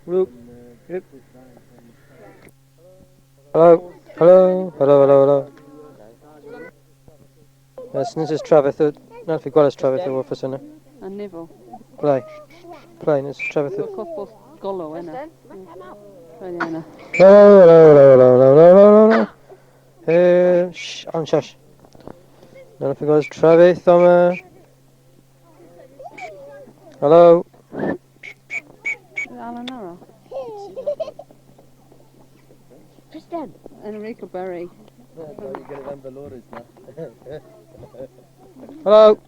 Luke. Yep. Hello. Hello. Hello. Hello. Hello. Yes, this is Travis. Not if Gwalis Travis or for sinner. A nivel. Play. This is Travis. Couple golo inna. Hello. Hello. Shh. On shush. Not if Gwalis Travis. Hello. Alanara. Tristan. Enrico Berry. Hello.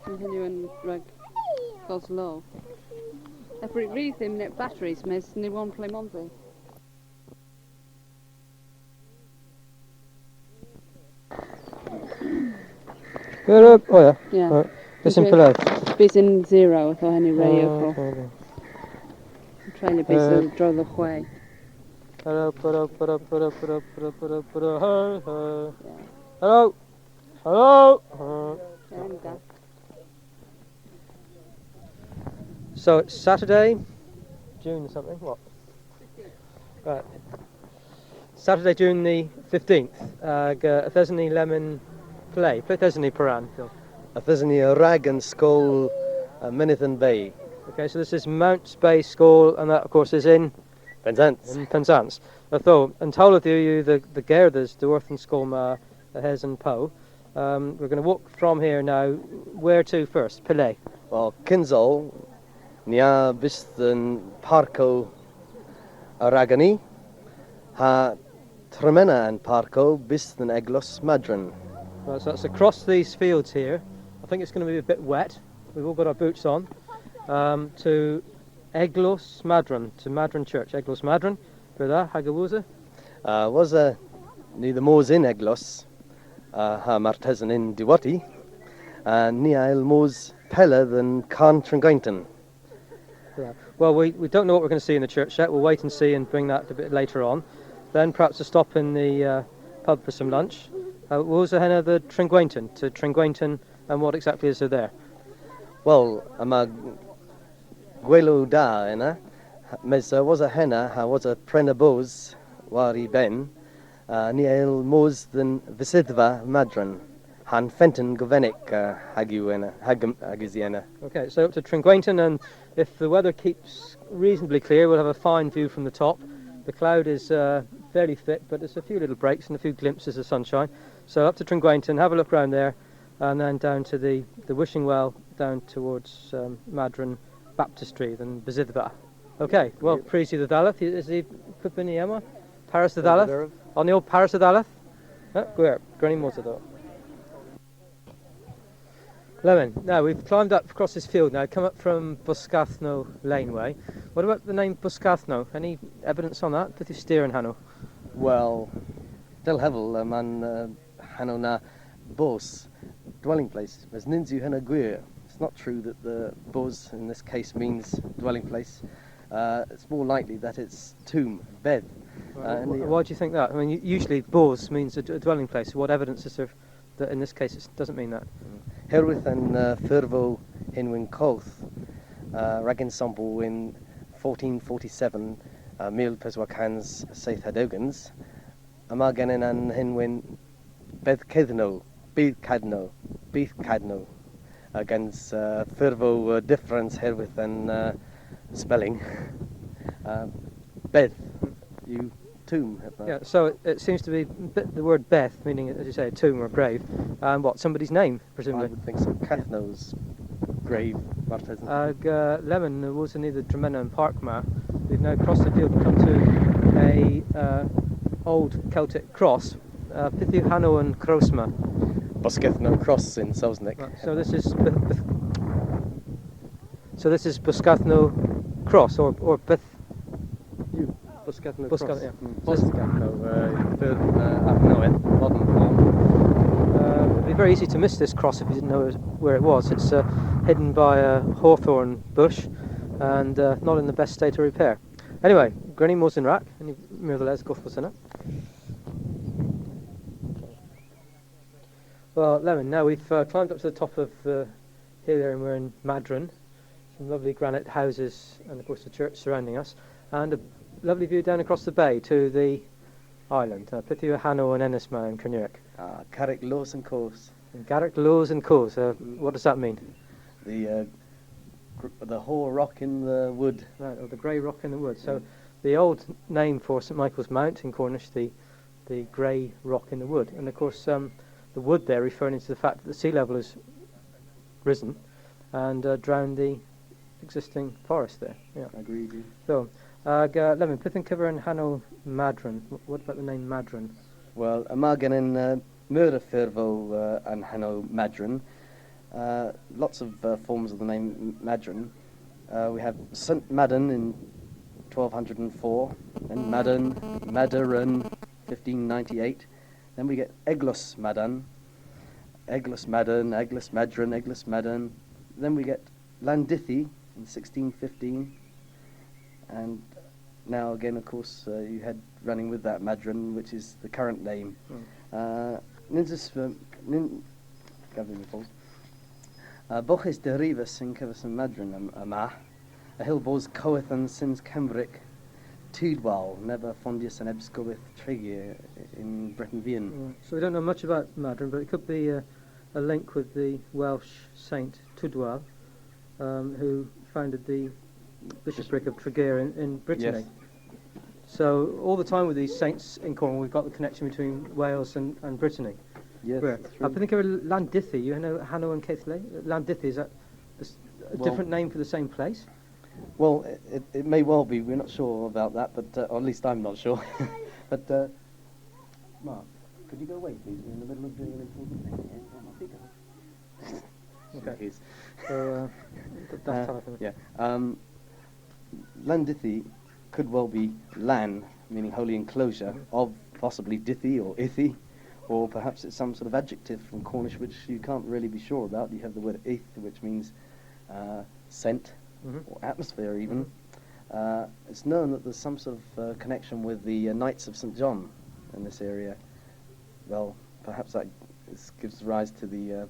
Continuing reg Goslow. Every reason net batteries miss ni one play Monty. Good up. Oh yeah. Yeah. Right. Listen for life. Base in zero if I any radio for. Okay. Trying to base draw the way. Hello. Hello. Hello. So it's Saturday, June something. What? Right. Saturday, June the 15th. Thesny Lemon Play. Play Thesny Paran. A Thesny Rag and Skull Minithan Bay. Okay, so this is Mount Bay School, and that of course is in Penzance. Penzance. Although, and told of you the Gerthers, the Worth and Skolma, the Hez and Poe. We're going to walk from here now. Where to first? Pile. Well, Kinzol, Nia Bistan Parco Aragani, Ha Tremena and Parco Bistan Eglos Madron. Right, so that's across these fields here. I think it's going to be a bit wet. We've all got our boots on. To Eglos Maddern, to Maddern Church. Eglos Maddern. Brother, Hagawuza. Was a neither Mos in Eglos, Ha Martesan in Diwati, and Nia Il Mos Pella than Carn Trengwainton. Yeah. Well, we don't know what we're going to see in the church yet. We'll wait and see and bring that a bit later on. Then perhaps a stop in the pub for some lunch. What was the henna the Trengwainton, to Trengwainton, and what exactly is there? Well, Gwelo da ena, mes was a henna, ha was a prenabos, wari ben, Niel Mos than Visidva Madron, Han Fenton Govenik Hagiziena. Okay, so up to Trengwainton, and if the weather keeps reasonably clear, we'll have a fine view from the top. The cloud is fairly thick, but there's a few little breaks and a few glimpses of sunshine. So up to Trengwainton, have a look around there, and then down to the wishing well, down towards Madron, Baptistery, then Bezidva. Okay, well, Prisi the Dalath, is he Pupini Emma? Paris the Dalath? On the old Paris the Dalath? Where? Granny Mozado. Lemon, now we've climbed up across this field now, come up from Boscathno Laneway. What about the name Boscathno? Any evidence on that? Did you steer in Hanno? Well, Del Hevel, man, Hanno na Bos, dwelling place, as Ninzu Hena Guir. It's not true that the Bos in this case means dwelling place. It's more likely that it's tomb, bed. Why do you think that? I mean, usually Bos means a dwelling place. What evidence is there that in this case it doesn't mean that? Herwydd and Furvo Hinwyn Coth, rag ensemble in 1447, Mil Peswakans Seith Hadogans, Amaganen and Hinwyn Beth Kedno, Beith Cadno, against Furvo difference herwydd and spelling. Beth, you tomb. Yeah, so it seems to be the word Beth, meaning, as you say, a tomb or grave, and what, somebody's name, presumably? I would think so. Cathno's grave. Lemon, there was neither Dremena and Parkmar. We've now crossed the field and come to a old Celtic cross, Pithu Hanno and Krosma. Boskethno cross in Selsnick. Right, so this is Boscathno cross, or Beth. Boskethno Bosketh, cross. yeah. Boskethno, modern form. It'd be very easy to miss this cross if you didn't know where it was. It's hidden by a hawthorn bush and not in the best state of repair. Anyway, Granny Mosinrak, and you nevertheless go for it. Well, Lemon, now we've climbed up to the top of the hill here and we're in Madron. some lovely granite houses, and of course the church surrounding us, and a lovely view down across the bay to the island. Pithiu Hano and Ennisma and Kernewek. Carrick Laws and Course. And Garrick Laws and Coes. What does that mean? The whole rock in the wood. Right, or the grey rock in the wood. So the old name for St Michael's Mount in Cornish, the grey rock in the wood. And of course the wood there referring to the fact that the sea level has risen and drowned the existing forest there. Yeah. Agreed. So, Levin, Pithin Kiver and Hano Madron. What about the name Madron? Well, Amagan in Murder Fervo and Hano Madron. Lots of forms of the name Madron. We have St. Maddern in 1204, then Maddern, 1598. Then we get Eglos Maddern, Eglos Maddern, Eglos Madron, Eglos Maddern. Then we get Landithi in 1615. And now again, of course, you had running with that Madron, which is the current name. Bochis de Rivas in Kesva An Madron yma, a hillbos coeth and sins Cembric, Tudwal, never fondius and ebsgowith Tregia in Breton Vian. So we don't know much about Madron, but it could be a link with the Welsh saint Tudwal, who founded the bishopric of Tregear in Brittany. Yes. So all the time with these saints in Cornwall, we've got the connection between Wales and Brittany. Yes, Where? that's I true. think of Landithi, you know Hano and Keithley? Landithi, is that a different name for the same place? Well, it may well be. We're not sure about that, but or at least I'm not sure. But Mark, could you go away, please? We're in the middle of doing an important thing. Okay. Yes. So that's telephone. Yeah. Landithi could well be lan, meaning holy enclosure, of possibly dithi or ithi, or perhaps it's some sort of adjective from Cornish which you can't really be sure about. You have the word ith, which means scent, or atmosphere even. It's known that there's some sort of connection with the Knights of St. John in this area. Well, perhaps that gives rise to the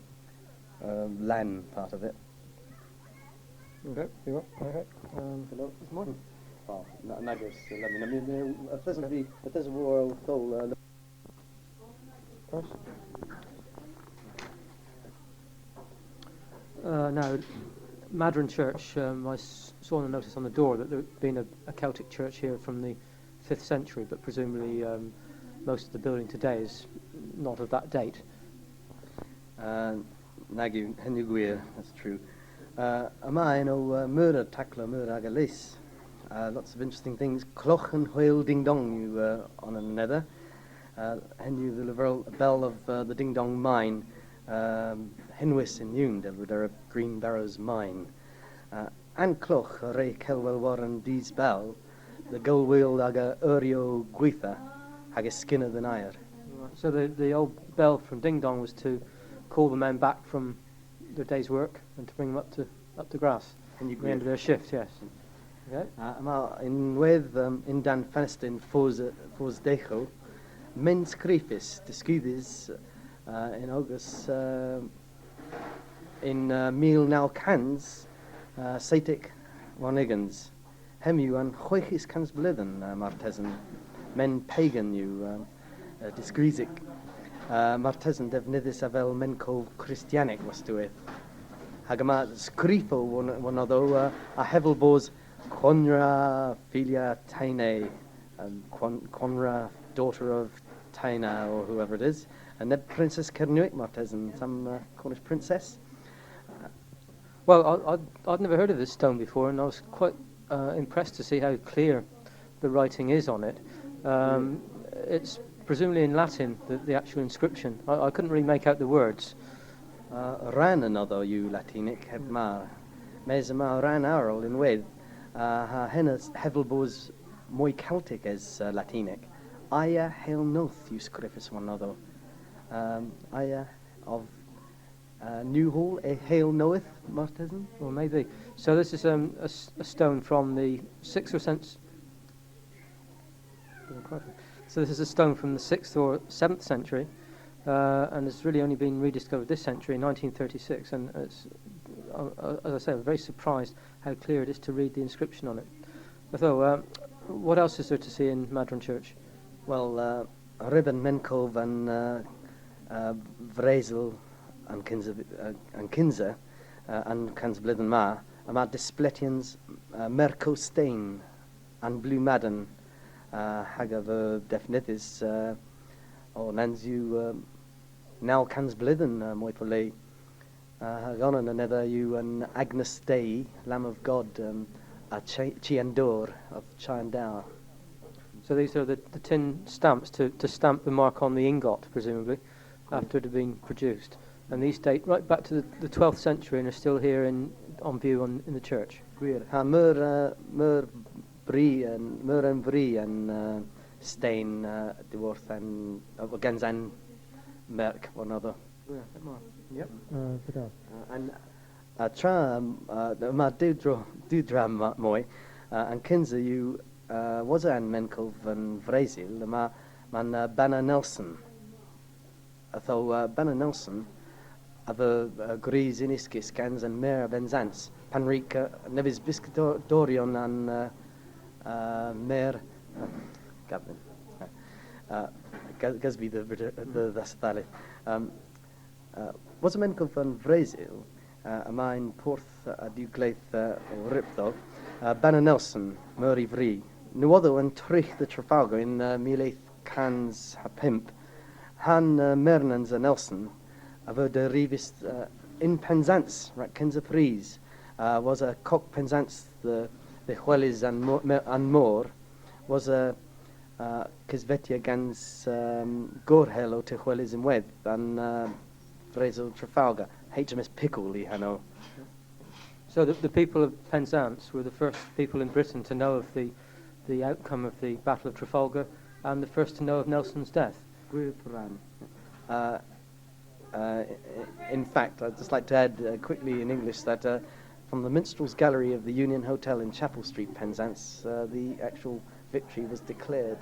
lan part of it. Okay, you what? Okay. Hello. There's more? Oh, Nagos, I mean, if there's a royal goal. Now, Madron Church, I saw on a notice on the door that there had been a Celtic church here from the 5th century, but presumably most of the building today is not of that date. Nagu Henugwir, that's true. Amai no murder tackler murder agalis. Lots of interesting things. Cloch and whale ding dong you on another. Henu the bell of the ding dong mine. Henwis in Yun, there of Green Barrows mine. An cloch re kelwell warren dees bell. The gull wheel aga urio guitha haga skinner than ire. So the old bell from Ding Dong was to call the men back from their day's work and to bring them up to grass at the end of their shift, yes. Okay. In with in Dan Fenestin fos decho, men scrifis discudis in August in meal now cans Saitic Wanigans Hemu and Hoichis cans blithen Martesan men pagan you disgrisic Martesan devnidis avel men called Christianic was to it. Hagama scrifo one although a hevelbos Conra filia Taine Conra daughter of Taina or whoever it is, and then Princess Kernewek Martesan, some Cornish princess. Well, I'd never heard of this stone before, and I was quite impressed to see how clear the writing is on it. It's presumably in Latin, the actual inscription. I couldn't really make out the words. Ran another you Latinic hebmar, mesma ran arl in with, hennas hevelbos moi Celtic as Latinic. Aya hail noth you scrifis one other. Aya of New Hall, a hail knoweth Martesan? Well, maybe. So this is a stone from the 6th or 7th. So this is a stone from the 6th or 7th century, and it's really only been rediscovered this century in 1936. And it's as I say, I was very surprised how clear it is to read the inscription on it. So, what else is there to see in Madron Church? Well, Ribbon Menkov and Vrezel and Kinza and Kansbliden Ma, maar Displetians Merco Stain and Blue Maddern, Hagaver Definitis, or Nanzu Now Kansbliden, Moipole, Hagonan another you and Agnes Day, Lamb of God, a Chiandor of Chiandar. So these are the tin stamps to stamp the mark on the ingot, presumably, after it had been produced. And these date right back to the 12th century and are still here on view in the church. Mur Brie and Stain de Worth and Genzan Merk one other. Yep. And tra ma dudram moy and Kinza you was an Menkov and Vresil man Banner Nelson. Though Banner Nelson other Grease in Iskis Cans and Mare Penzance Panrica Nevis Biscuitorion and Mare Gavin Gasby the Valley was a Menkov van Vresil a mine Porth a Duglaith Riptho Banner Nelson Murray Vree no other and Trich the Trafalgar in Milaith Cans a Pimp Han Mernans a Nelson Avo de Revis in Penzance, right, Kinza Fries, was a cock Penzance, the Huelis and more, was a Kisvetia Gans Gorhel to Huelis in Wed, and Vrezel Trafalgar, HMS Pickle, I know. So the people of Penzance were the first people in Britain to know of the outcome of the Battle of Trafalgar and the first to know of Nelson's death. In fact, I'd just like to add quickly in English that from the Minstrels Gallery of the Union Hotel in Chapel Street, Penzance, the actual victory was declared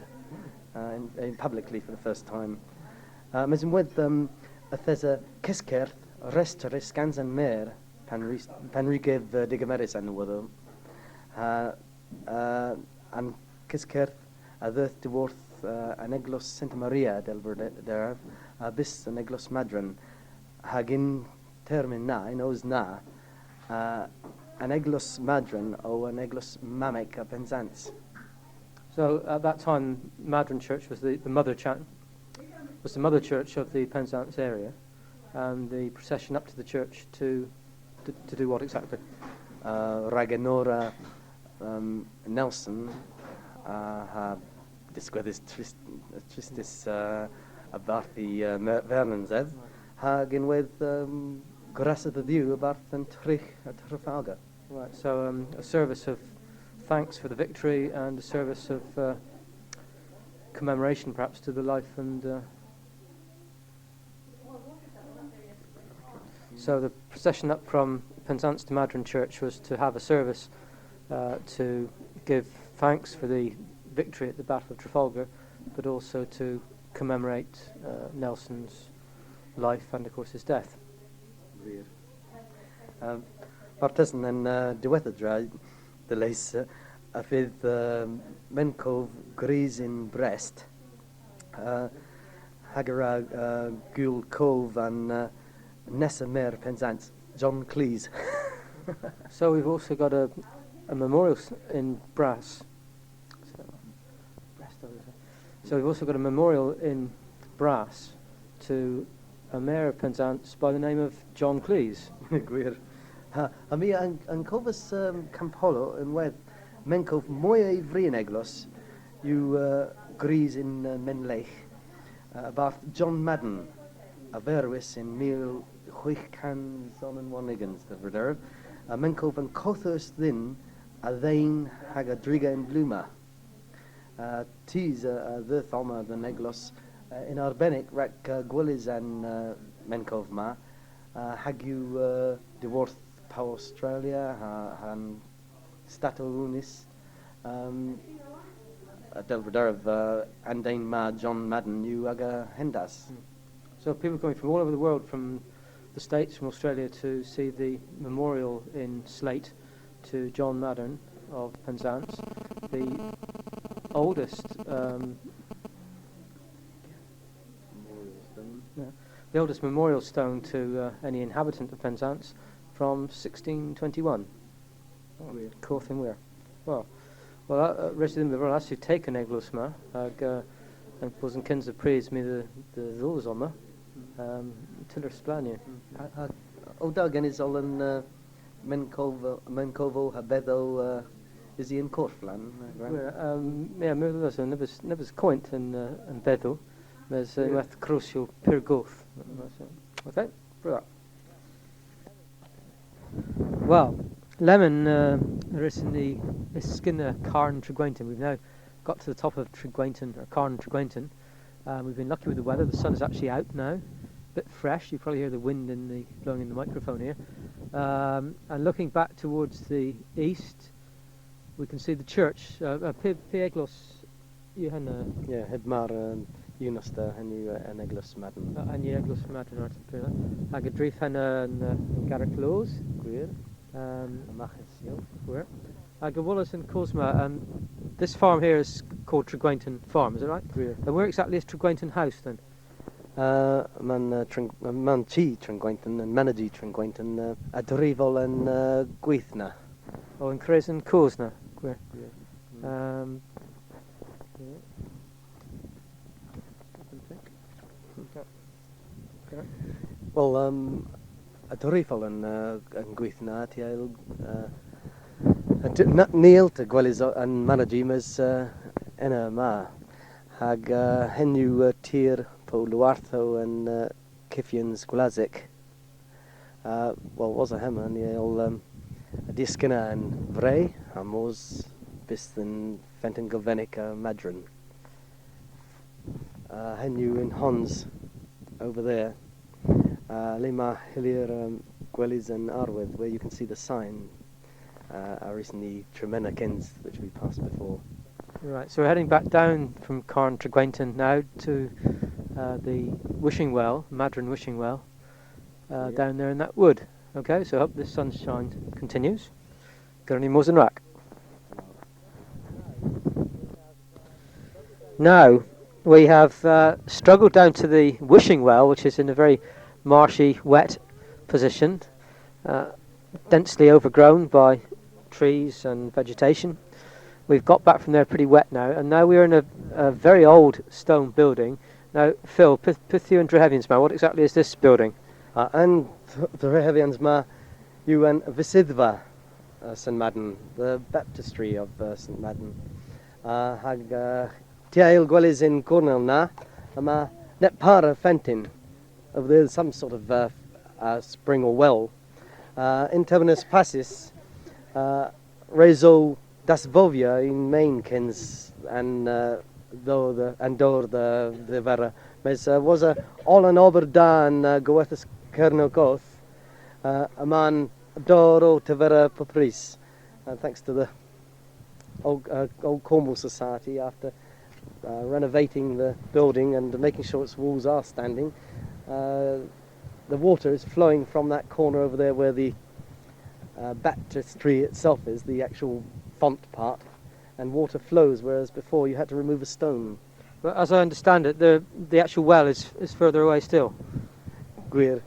publicly for the first time. As in with Athesa Kiskerth, Restore Scans and Mare, Panrigev Digameris and Wother, and Kiskerth, Adherth de Worth, Aneglos Santa Maria del Verdera, bis Aneglos Madron, Hagin termin na, in os na, Aneglos Madron o Aneglos Mamek a Penzance. So at that time, Madron Church was the mother church of the Penzance area, and the procession up to the church to do what exactly? Raganora Nelson, disgwyddus tristis about the Vernonzedd, hagin with Grasa the View about the Trich at Trafalgar. Right, so a service of thanks for the victory and a service of commemoration perhaps to the life and so the procession up from Penzance to Madron Church was to have a service to give thanks for the victory at the Battle of Trafalgar, but also to commemorate Nelson's life and of course his death. Partisan and diweddra the lace a fydd Menkov Gris in Brest, Hagara Gul Cove and Nessa Mer Penzance, John Cleese. So we've also got a memorial in Brass. So we've also got a memorial in Brass to a mayor of Penzance by the name of John Cleese. Gwir. A mi yn cofus Campolo yn wedd Menkov mwy ei frieneglos yw Gris in Menleich about John Maddern a ferwys in 1601 the Verderf Menkov yn cothus ddyn a ddein hag a driga in Bluma Tis the thoma the neglos in Arbenic rec Gwillis and Menkov ma hag you divorced Power Australia and Stato Unis Delvedar of Andain Ma John Maddern you aga Hendas. So people coming from all over the world, from the States, from Australia, to see the memorial in slate to John Maddern of Penzance, the oldest the oldest memorial stone to any inhabitant of Penzance from 1621. Corthin Weir. Well, resident the Royal to take an eglos ma, and was in kins of praise me the those on tiller splania. O Duggan is all in Mencovo Habedo is he in Corflan? Yeah, there's never coint and Beddo. There's with crucial Pirgoth. Okay, for that. Well, Lemon is in the Skinner Carn Trengwainton. We've now got to the top of Trengwainton, or Carn Trengwainton. We've been lucky with the weather. The sun is actually out now, a bit fresh. You probably hear the wind blowing in the microphone here. And looking back towards the east, we can see the church. Pieglos, Hedmar Unosta and you Eglos Maddern. And you Eglos Maddern art Hag Drif and Garrett Close. Gwir. Where? Wallace and Cosma. This farm here is called Trengwainton Farm, is it right? Gwir. And where exactly is Trengwainton House then? Man Chi Trengwainton and Managy Trengwainton a Drifol and Gweithna. Oh, in Cres and Cosna. Where? Well, a Drifol and Gweithna tiel Neil to Gweliz and Managy mas ena ma hag henu tir po Luartho and Kifians Gwlazik. Well, was a hammer niel a Diskina and Vrey Amos Biston Fenton Galvenica Madron. Henu in Hons over there. Lima Hillier Gweliz and Arwith, where you can see the sign. Are recently Tremena Kins, which we passed before. Right, so we're heading back down from Carn Trengwainton now to the wishing well, Madron wishing well, down there in that wood. Okay, so I hope this sunshine continues. Gurney Mosen Rack. Now, we have struggled down to the wishing well, which is in a very marshy, wet position, densely overgrown by trees and vegetation. We've got back from there pretty wet now, and now we're in a very old stone building. Now, Phil, Pithu and Dreheviansma, what exactly is this building? And Dreheviansma, you and Visidva St. Maddern, the Baptistery of St. Maddern. Hag Tiail Gweliz in Cornwall na, ama net para Fentin. Over there, some sort of spring or well. In Terminus Passis, Rezo Dasvovia in Mainkins and door the Vera. Was a all an Oberdan Goethus Kernogoth, a man Doro Tevera Papris. Thanks to the old Cornwall Society, after renovating the building and making sure its walls are standing. The water is flowing from that corner over there where the baptistry itself is, the actual font part, and water flows, whereas before you had to remove a stone. But as I understand it, the actual well is further away still. Gwir.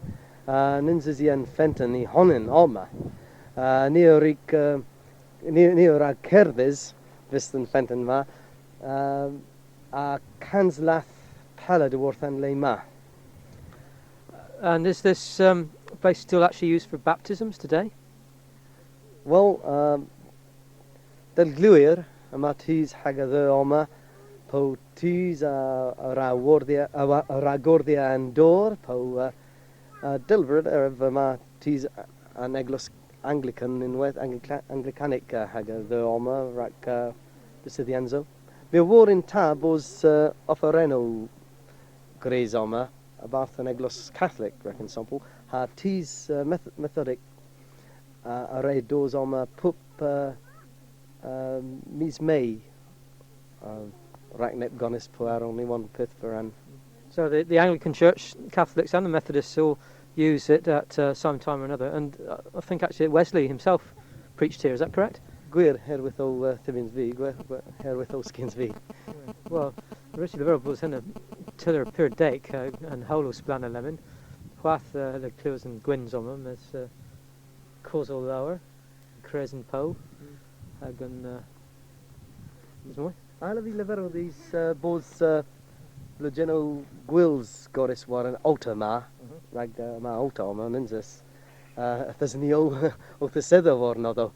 Ninzizian Fenton I Honin Alma. Neorik Neorag Kerdes, Viston Fenton Ma. Kanslath Paladeworthan Lema. And is this place still actually used for baptisms today? Well, Del Gluir, Amatis Hagather Oma, Po Tis Ragordia and Dor, Po Dilvered, Matis an Eglos Anglican in West Anglicanic Hagather Oma, Rak Bisidianzo. The war in Tab was Offereno Grays Oma. About an Eglos Catholic reckon sample ha tis methodic array doors on a pup mis May Racknep Gonis Poir only one pith for an. So the Anglican Church, Catholics and the Methodists all use it at some time or another. And I think actually Wesley himself preached here. Is that correct? Gwir herwydd o Timmins fi, herwydd o Skins fi. Well, Richard the Verbal was in a tiller pure dake and holos blana lemon. Whath the clues and gwins on them is causal lower, crescent po, hagan is more. Ala fi lyfr o these bos blogeno gwils goris war an alta ma, rag ma alta o ma ninjas. Thys ni o thyseddo for nodo.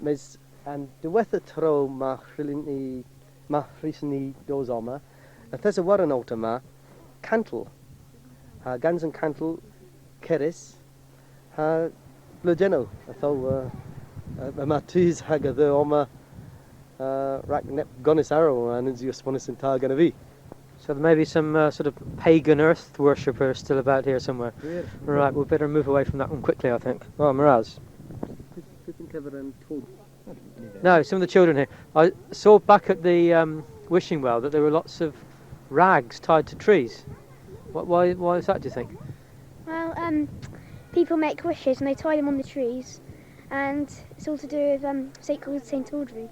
Mes and diwetha tro ma rhysni dos oma. Thys war an alta ma, cantle. Gans and cantle keris. Blogeno. Atho ma tys hag a dde oma rack nep gonis arrow and is just bonus in tar gonna be. So there may be some sort of pagan earth worshipper still about here somewhere. Yeah. Right, we'd better move away from that one quickly, I think. Oh, Miraz. No, some of the children here. I saw back at the wishing well that there were lots of rags tied to trees. Why is that, do you think? Well, people make wishes and they tie them on the trees, and it's all to do with St. Audrey.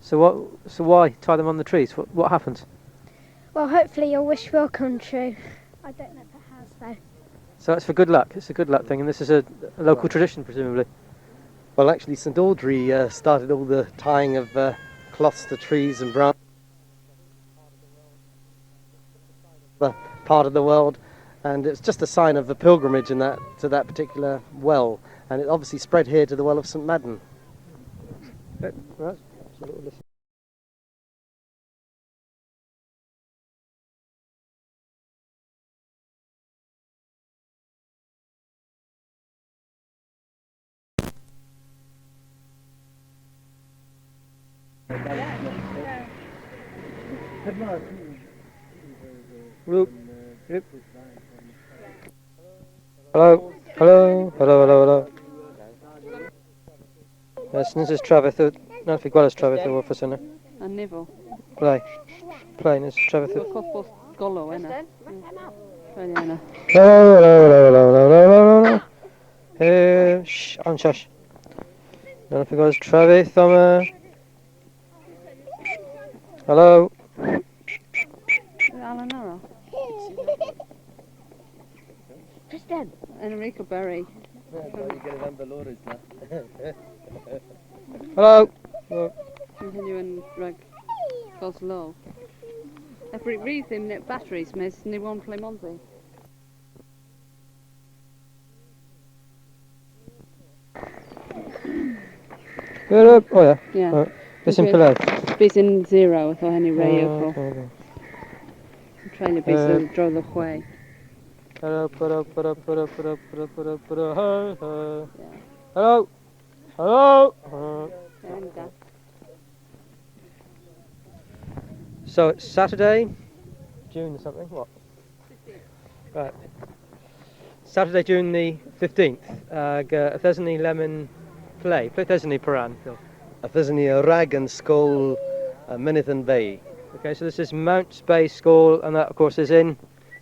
So why tie them on the trees? What happens? Well, hopefully your wish will come true. I don't know if it has though. So it's for good luck. It's a good luck thing, and this is a local tradition, presumably. Well, actually, St. Audrey started all the tying of cloths to trees and branches. The part of the world, and it's just a sign of the pilgrimage in that to that particular well, and it obviously spread here to the well of St. Maddern. Right. So we'll listen. Loop. Loop. Hello. Hello. Hello. Hello. Hello. Yes, this is Travis. Not fi gweld Travis o wrth yna. A nifo. Play. Play, this is Travis. Dwi'n cofbos golo yna. Rhaid yna. Hello. Hello. Hello. Hello. Hello. Hello. Shh. On shush. Not fi gweld Travis o Hello. Alan Arrow. Kristen. Enrico Berry. Hello. Continue yn rhag gos low. Every rhythm net batteries mes ni one play monzi. Hello. Oh yeah. Yeah. Listen play. Bys in zero so henny radio Oh, for. okay. Trying to be so draw the way. Hello. Hello. Hello. So it's Saturday, June something. What? Right. Saturday, June the 15th. Thesny lemon play. Play Thesny Paran. A thysni a rag and skull Minithan Bay. Okay, so this is Mount Bay School, and that of course is in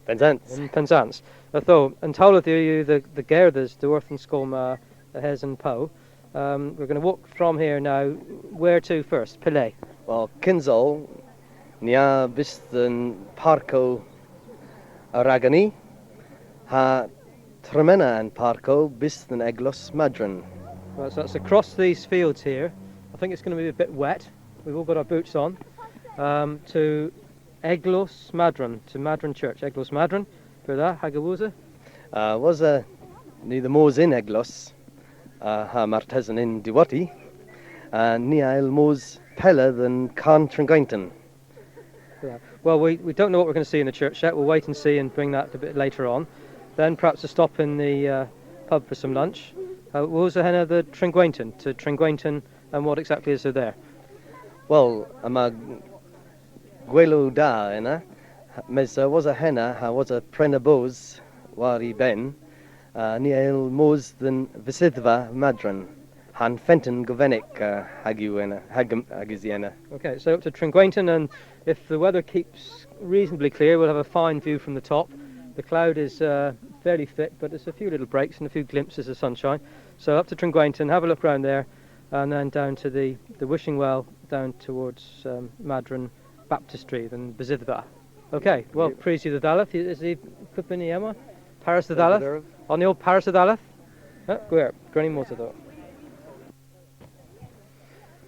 Penzance. Penzance. Although, and told of you the Gerdas, the Worth and Skolma, Hez and Po. We're going to walk from here now. Where to first? Pile. Well, Kinzol, Nia Bistan Parco Aragani, Ha Tremena and Parco Bistan Eglos Madron. Right, so that's across these fields here. I think it's going to be a bit wet. We've all got our boots on. To Eglos Maddron, to Maddron Church. Eglos Maddron. For that, Hagawuza. Was neither Mos in Eglos, Ha Martesan in Diwati, and Nia El Mos Pella than Carn Trengwainton. Yeah. Well, we don't know what we're going to see in the church yet. We'll wait and see and bring that a bit later on. Then perhaps a stop in the pub for some lunch. What was the henna the Trengwainton? To Trengwainton, and what exactly is there? Well, ama gwelo da ena, mes was a henna, was a prenabos wari ben, ni el mos than visidva Madron, han fenton govenik haguena, hagiziena. Okay, so up to Trengwainton, and if the weather keeps reasonably clear, we'll have a fine view from the top. The cloud is fairly thick, but there's a few little breaks and a few glimpses of sunshine. So up to Trengwainton, have a look around there, and then down to the wishing well down towards Maddern, Baptistery, then Bezidva. Okay, well, praise you the Daleth. Is he Kupini Emma? Paris the Daleth? On the old Paris the Daleth? Gwir, Granny Mozado.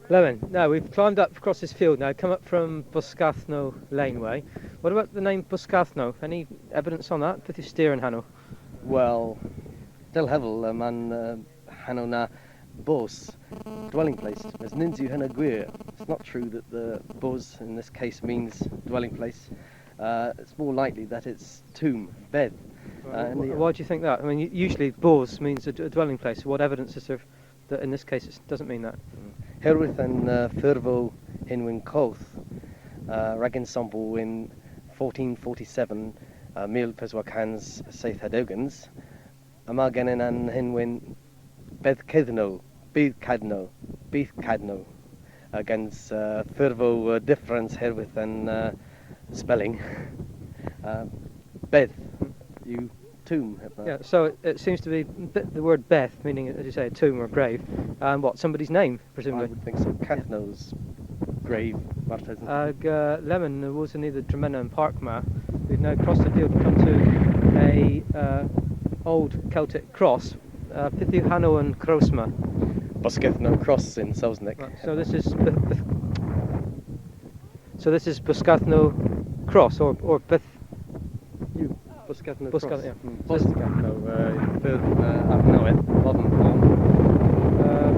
Lemon, now we've climbed up across this field now, come up from Boscathno Laneway. What about the name Boscathno? Any evidence on that? Beth yw steer yn Hanno? Well, Del Hevel, man, Hanno na Bos, dwelling place. As Ninzu Hena Gwir. It's not true that the Bos in this case means dwelling place. It's more likely that it's tomb, bed. Why do you think that? I mean, usually Bos means a dwelling place. What evidence is there that in this case it doesn't mean that? Herwydd yn ffurfo Hinwyn Coth, rag ensemble in 1447, Mil Peswakans Seith Hadogans, yma gennym an Hinwyn Bydd Cadno, against ffurfo difference herwydd yn spelling. Beth, you tomb. Yeah, so it seems to be the word Beth, meaning, as you say, a tomb or a grave, and what, somebody's name, presumably? I would think so. Cathno's grave. Lemon, there was in either Dremena and Parkma. We've now crossed the field and come to a old Celtic cross, Pithu Hanno and Krosma. Boscathno cross in Selznick. Right, so this is Boscathno cross, or Beth. Boscathno cross. Yeah. Boscathno,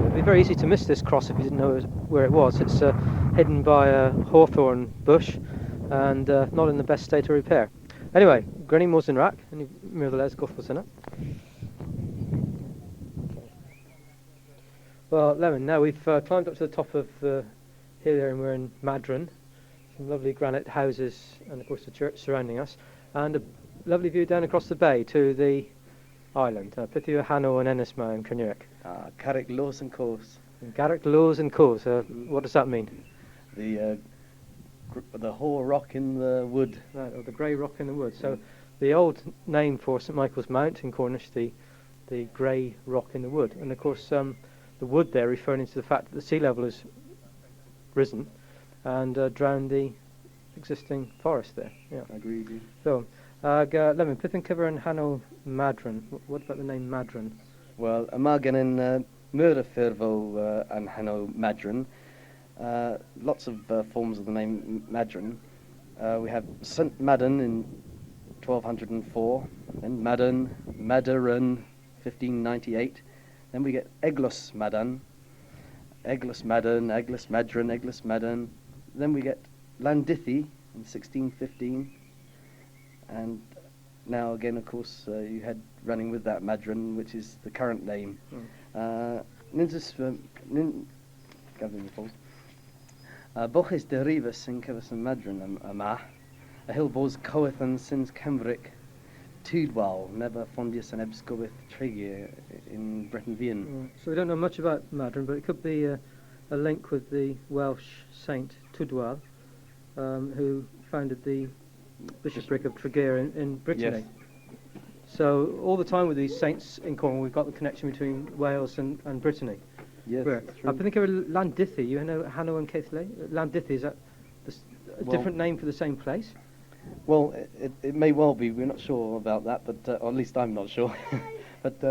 it'd be very easy to miss this cross if you didn't know where it was. It's hidden by a hawthorn bush and not in the best state of repair. Anyway, Granny Mosinrak, and you mirrorless goffles in it. Well, Lemon, now we've climbed up to the top of the hill here and we're in Madron. Some lovely granite houses and of course the church surrounding us. And a lovely view down across the bay to the island. Pithu Hanno and Ennisma and Kernewek. Carrick Laws and Coes. Garrick Laws and Coes. What does that mean? The hoar rock in the wood. Right, or the grey rock in the wood. So the old name for St Michael's Mount in Cornish, the grey rock in the wood. And of course the wood there referring to the fact that the sea level has risen and drowned the existing forest there. Yeah, I agree with you. So, Lemon, Pithin Kiver and Hanno Madron. What about the name Madron? Well, yma gennym murder ffurfo and Hanno Maddern. Lots of forms of the name Maddern. We have St Maddern in 1204, then Maddern, 1598. Then we get Eglos Maddern, Maddern. Then we get Landithi in 1615. And now again, of course, you had running with that Madron, which is the current name. Bochis derivus in Kesva An Madron yma, a hill bos coeth and since Cembric, Tudwal, never fondius and ebsgowith Tregier in Breton Vian. So we don't know much about Madron, but it could be a link with the Welsh saint Tudwal, who founded the bishopric of Tregear in Brittany. Yes. So all the time with these saints in Cornwall, we've got the connection between Wales and Brittany. Yes, I think of Landithi. You know Hanno and Keithley. Landithi, is that a different name for the same place? Well, it may well be. We're not sure about that, but or at least I'm not sure. But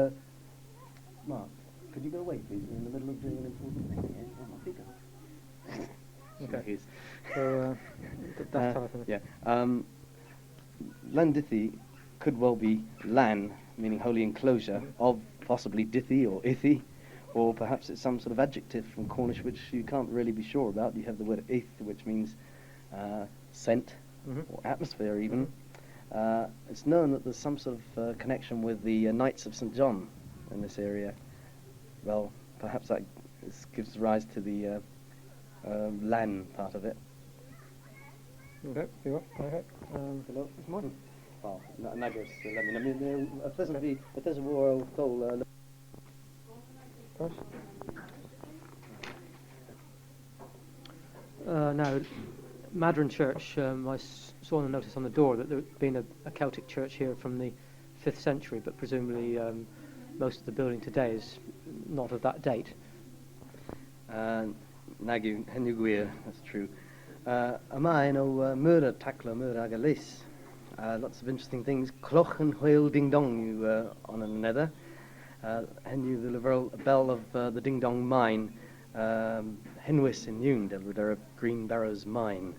Mark, could you go away, please? We're in the middle of doing an important thing here. Okay. So that's how I think. Yeah. Landithi could well be lan, meaning holy enclosure, of possibly dithi or ithi, or perhaps it's some sort of adjective from Cornish which you can't really be sure about. You have the word ith, which means scent, or atmosphere even. It's known that there's some sort of connection with the Knights of St John in this area. Well, perhaps that gives rise to the lan part of it. Okay, you what? Okay. Hello, good morning. Well, Nagos, I mean, a pleasant royal goal. Now, Maddern Church, saw a notice on the door that there had been a Celtic church here from the 5th century, but presumably most of the building today is not of that date. Nagu, hennu gwir, that's true. Yma enw murder taclo murder agalis. Lots of interesting things. Cloch and whale ding dong you on another. Hennu the liberal bell of the ding dong mine. Henwis in Yun, there a Green Barrows mine.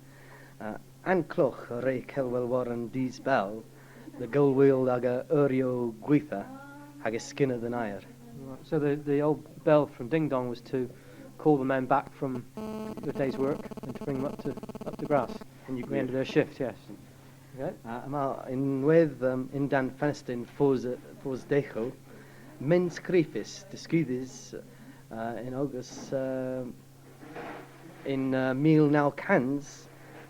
An cloch ray kelwell warren dees bell. The gold wheel aga urio guitha haga skinner than iron. Right. So the old bell from Ding Dong was to call the men back from the day's work and to bring them up to grass. And you At the end of their shift, yes. Okay. In with in Dan Fenestin fos decho, men scrifis discudis in August in meal now cans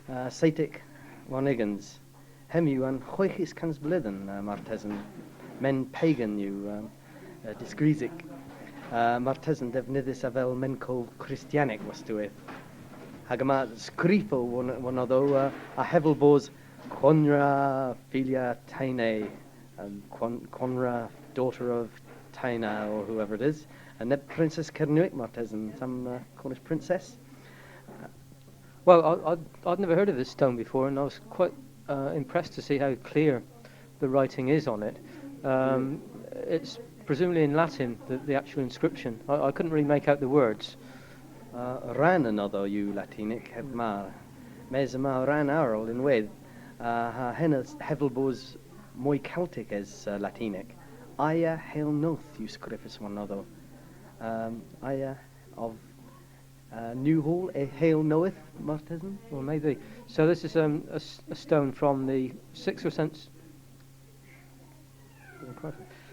Seitic wanigans. Hemu and hoichis cans blithen martesan men pagan you disgreesic martesan devnidis avel men called Christianic was to it. Hagama scrifo one although a hevel bos Conra filia Taine Conra daughter of Taina or whoever it is, and the Princess Kernewek martesan some Cornish princess. Well, I'd never heard of this stone before, and I was quite impressed to see how clear the writing is on it. It's presumably in Latin, the actual inscription. I couldn't really make out the words. Ran another you Latinic have mar. Mes ma ran arl in with. Hennes hevelbos moi Celtic as Latinic. Aya hail noth you scrifis one other. Aya of New Hall, a hail knoweth, Martesan? Well, maybe. So this is a stone from the 6th or 7th.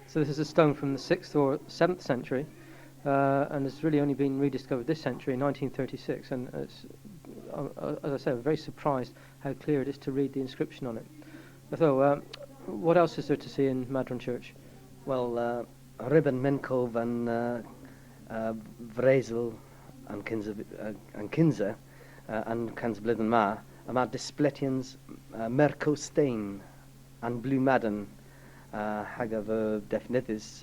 So this is a stone from the 6th or 7th century, and it's really only been rediscovered this century, in 1936. And it's, as I say, I'm very surprised how clear it is to read the inscription on it. So, what else is there to see in Madron Church? Well, Ribbon Menkov and Vrezel and Kinza and Kansblithen Ma, about Displetians, Merco Stain and Blue Maddern, Hagav Defnithis,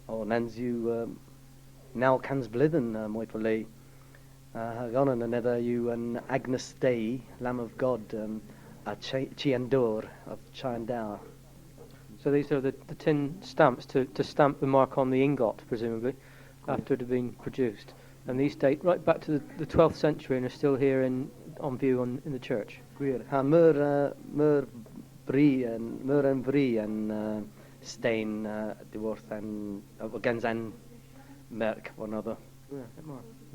or Nanzu now Kansblithen, Moipole, Hagonan and Nether you and Agnes Day, Lamb of God, a Chiandor of Chiandar. So these are the tin stamps to stamp the mark on the ingot, presumably, after it had been produced. And these date right back to the 12th century and are still here on view in the church. Mur Brie and Stain de Worth and Ganzan Merk one other.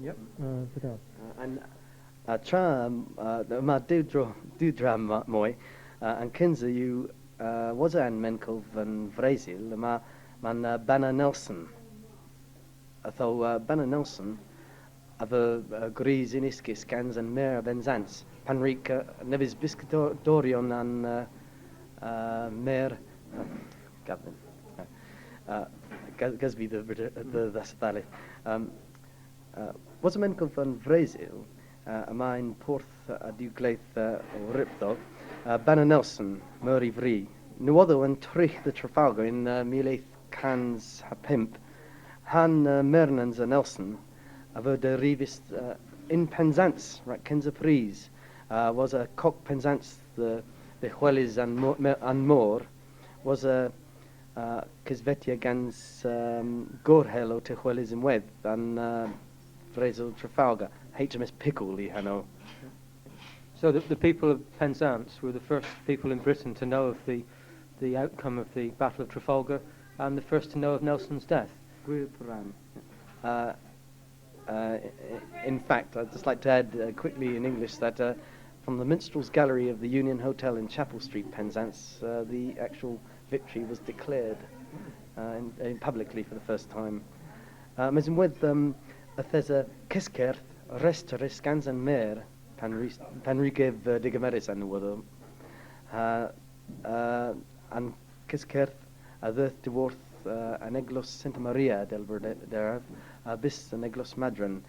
Yep. And tra ma dudram moi and Kinza you was an Menkov and Vresil ma man Banner Nelson. Though Banner Nelson have a Grease in Iskis, Scans and Mare Penzance, Panric Nevis Biscuitorion and Mare Gavin. Gasby the Sally. Was a Menkov van Vresil, a mine Porth a Duglaith or Riptho, Banner Nelson, Murray Vree, no other and Trich the Trafalgar in Milaith Cans a Pimp, Han Mernans and Nelson, of the Revis in Penzance, right, Kenza Pries, was a cock Penzance, the Huelis and more, was a Kesvetia Gans Gorhelo to Huelis and Web, and Vrezel Trafalgar, HMS Pickle, I know. So the people of Penzance were the first people in Britain to know of the outcome of the Battle of Trafalgar, and the first to know of Nelson's death. In fact, I'd just like to add quickly in English that from the Minstrels Gallery of the Union Hotel in Chapel Street, Penzance, the actual victory was declared publicly for the first time. As in with Athesa Kiskerth, Resteris Gans and Mare, Panrigev Digameris and Wother, and Kiskerth, the Dwarf. Aneglos Santa Maria del Verdera, bis Aneglos Madron,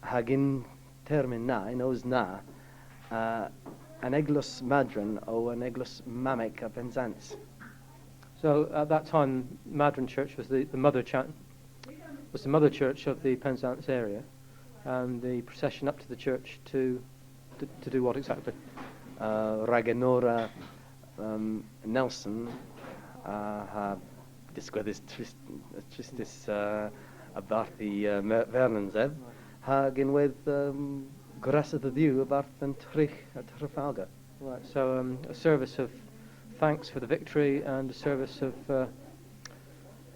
Hagin termin na, knows na, an eglus Madron or an eglus Mamek a Penzance. So at that time, Maddern Church was the mother church of the Penzance area, and the procession up to the church to do what exactly? Ragenora Nelson ha disgwyddus tristis abarthi Vernonzev ha gynwedd Gras of the View abarth yn Trich at Trafalgar. Right. So a service of thanks for the victory and a service of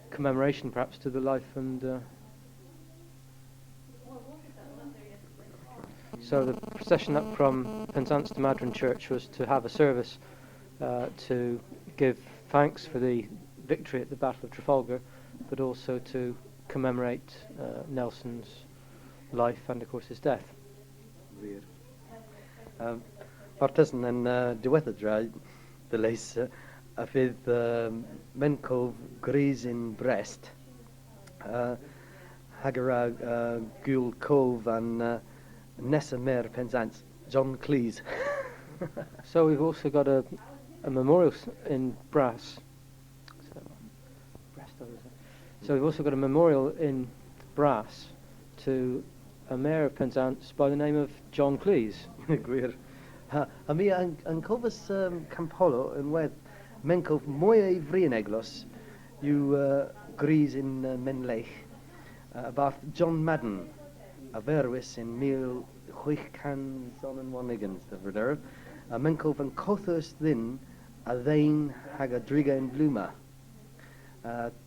commemoration, perhaps, to the life and. So the procession up from Penzance to Madron Church was to have a service to give thanks for the victory at the Battle of Trafalgar, but also to commemorate Nelson's life and, of course, his death. Weird. Partisan and diweddra the leis a fydd Mencov Gris in Brest Hagara Gül Cove and Nessa Mer Penzance John Cleese. So we've also got a memorial in Brass. So we've also got a memorial in Brass to a mayor of Penzance by the name of John Cleese. Gwir. A mi yn cofus Campolo yn wedd Mencov mwy ei fri yn eglos yw Gris in Menleich abarth John Maddern a ferwys in 1601 the Verderf a Mencov yn cothus ddyn a ddein hag a driga in Bluma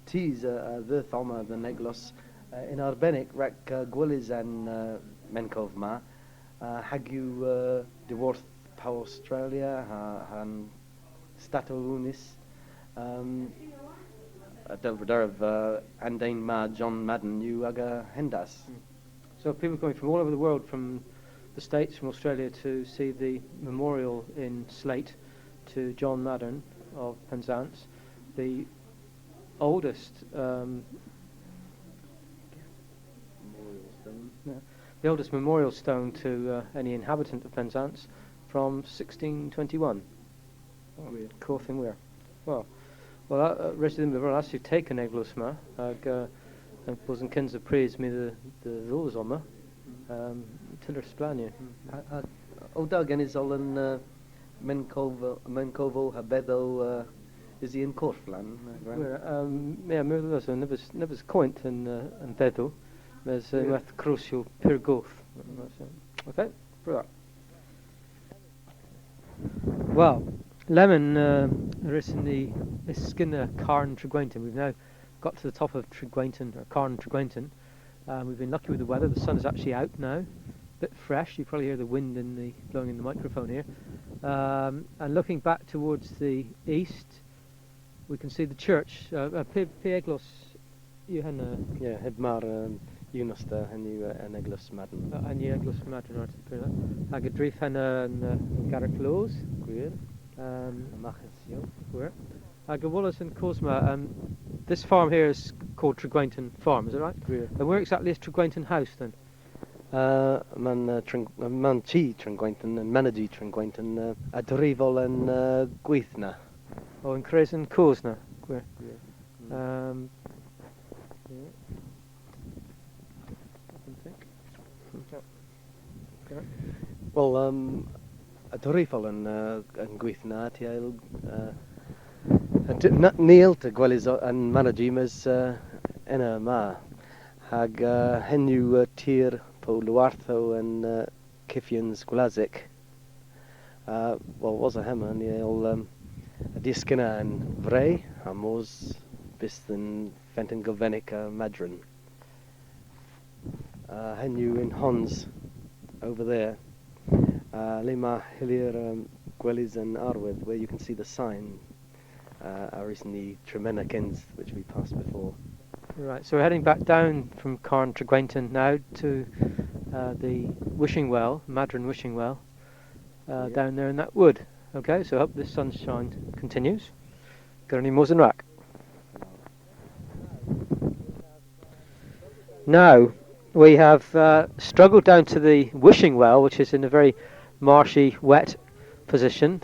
Tis a ddyrth oma the neglos in arbennig rhac gwylys an Mencov ma hag yw diworth Pau Australia han Stato Unis del Verderf andain ma John Maddern yw ag a hendas. So people coming from all over the world, from the States, from Australia, to see the memorial in Slate to John Maddern of Penzance, the oldest memorial stone to any inhabitant of Penzance from 1621. Corthing weir. Well, rest of them were actually taken eglus ma ag and was yn cyns y pris mi the ddws oma tiller splania. O da gen is al yn Mencovo habedo is he in Corflan? Ja, myrddo so nefys coint yn feddw mes meth crucial pyrgoth. Okay, for that. Well, Lemon is in the Skinner Carn Trengwainton. We've now got to the top of Trengwainton, or Carn Trengwainton. We've been lucky with the weather. The sun is actually out now, a bit fresh. You probably hear the wind blowing in the microphone here. And looking back towards the east, we can see the church. Pieglos, you had yeah, Hedmar Unosta and you an eglos Maddern. And you eglos Maddern art. Hag a drif and Garrick Lows. Gwir. Machesio. Gwir. Hag a Wallace and Cosma. This farm here is called Trengwainton Farm, is it right? Gwir. And where exactly is Trengwainton House then? Man chi Trengwainton and Managi Trengwainton a Drifol and Gweithna. Oh, in Cres and Cosna. Gwir. Yeah. Well, a Drifol and Gweithna ti ail Neil to gwelys and Managi mes enna ma hag henw tir po Luartho and Kiffians Gwlazic. Well, was a hemma ni ail a disgynna yn Vrei a mos byst yn Fenton Gylfennig a Madron. Henw in Hons over there. Lima Hillier Gwelys and Arwydd, where you can see the sign are recently Tremena Kens, which we passed before. Right, so we're heading back down from Carn Trengwainton now to the wishing well, Maddern wishing well, down there in that wood. Okay, so I hope this sunshine continues. Got any more than rack? Now, we have struggled down to the wishing well, which is in a very marshy, wet position,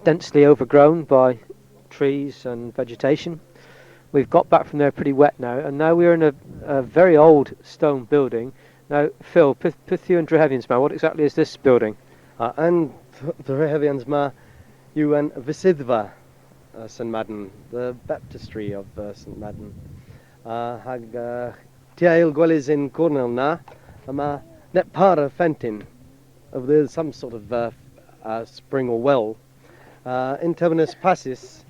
densely overgrown by trees and vegetation. We've got back from there pretty wet now, and now we're in a very old stone building. Now, Phil, Pithu and Drehevians ma, what exactly is this building? And the Drehevians ma, you and Visidva St. Maddern, the Baptistery of St. Maddern. Hag Tiail Gwellis in Cornwall na, ma net para Fentin, of there's some sort of spring or well. In Terminus Passis,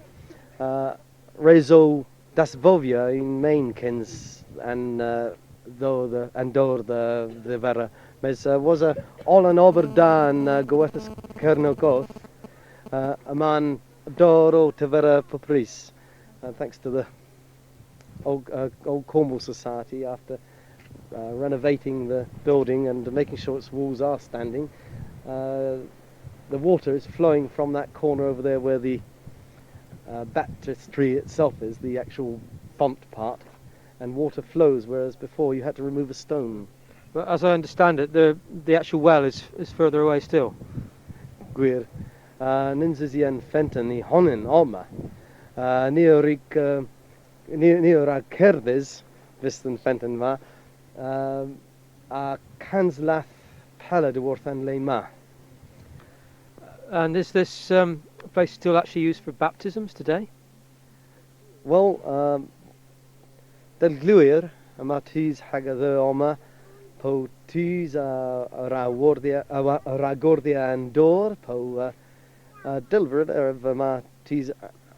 Rezo Dasvovia in Mainkins and door the Vera. Mes was all an Oberdan Goethas Kernewek, a man Doro Tevera Papris, thanks to the old Cornwall Society after renovating the building and making sure its walls are standing. The water is flowing from that corner over there where the Baptistery itself is, the actual font part, and water flows, whereas before you had to remove a stone. But as I understand it, the actual well is further away still. Gwir. Ninzizian Fenton i Honin Oma. Neorig Kerdes, Visten Fenton ma. A Kanslath Pala de Worthan Lema. And is this place still actually used for baptisms today? Well, Del Gluir, Amatis Hagada Oma, Po Tis Ragordia and Dor, Po Dilvered of Matis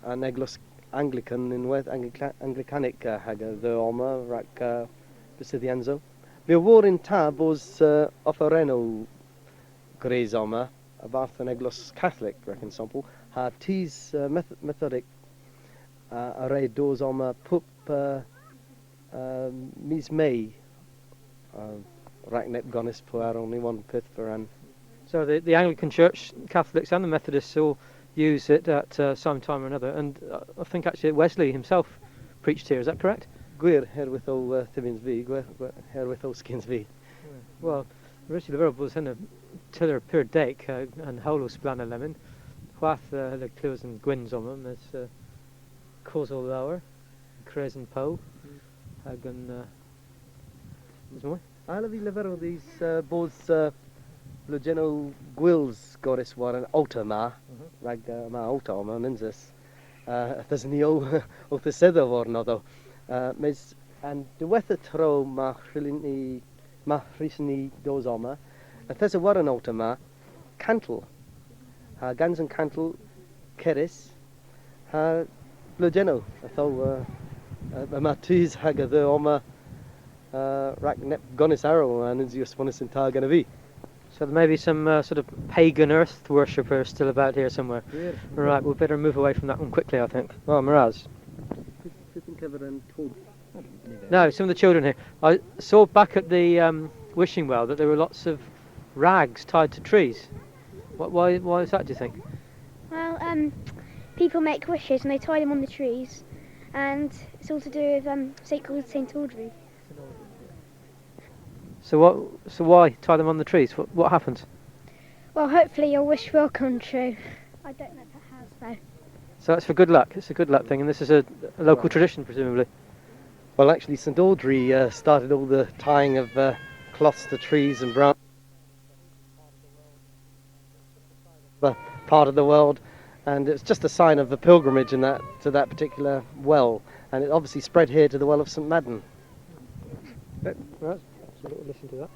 Neglos Anglican in West Anglicanic Hagada Oma, Rak Bisidianzo. The war in Tab was Offereno Graze Oma. About an Eglos Catholic, reckon sample, ha tis methodic array doors on a pup mis May Racknet Gonis Poir only one pith for an. So the Anglican Church, Catholics and the Methodists all use it at some time or another, and I think actually Wesley himself preached here, is that correct? Gwir herewithal Tibbins V, herewithal Skins V. Well, Richie the Verb was in a tiller pure dake and holo splana lemon. Whath the clues and gwins on them is causal lower, Cres and Poe. Hagan is more. I love you liver these both Lugeno Gwils Goris war an altar ma, rag ma altar ma ninzis. There's neo of the sether war no though. Mes and the weather throw ma rilini ma recently goes on ma. There's a warren altar ma, cantle, gans and cantle, keris, blugeno. I thought ma tis haga the oma rack nep gonis arrow and is just one in tar gonna be. So there may be some sort of pagan earth worshippers still about here somewhere. Yeah. Right, we'll better move away from that one quickly, I think. Well, Miraz. No, some of the children here. I saw back at the wishing well that there were lots of rags tied to trees. Why is that, do you think? Well, people make wishes and they tie them on the trees, and it's all to do with St. Audrey. So why tie them on the trees? What happens? Well, hopefully your wish will come true. I don't know if it has though. So that's for good luck. It's a good luck thing, and this is a local tradition, presumably. Well, actually, St. Audrey started all the tying of cloths to trees and branches. The part of the world, and it's just a sign of the pilgrimage in that to that particular well, and it obviously spread here to the well of St. Maddern. Right, so we'll listen to that.